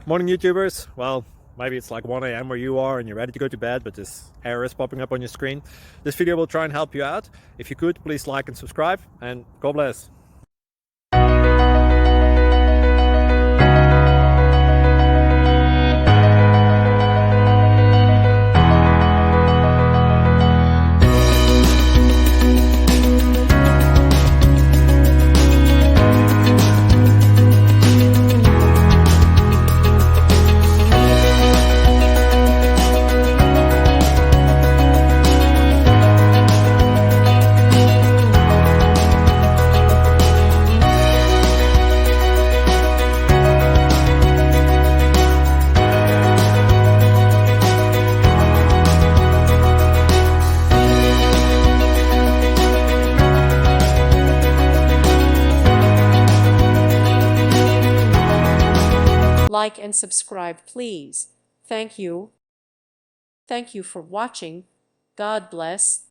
Morning, YouTubers. Well, maybe it's like 1 a.m. where you are and you're ready to go to bed, but this error is popping up on your screen. This video will try and help you out. If you could, please like and subscribe, and God bless. Like and subscribe, please. Thank you. Thank you for watching. God bless.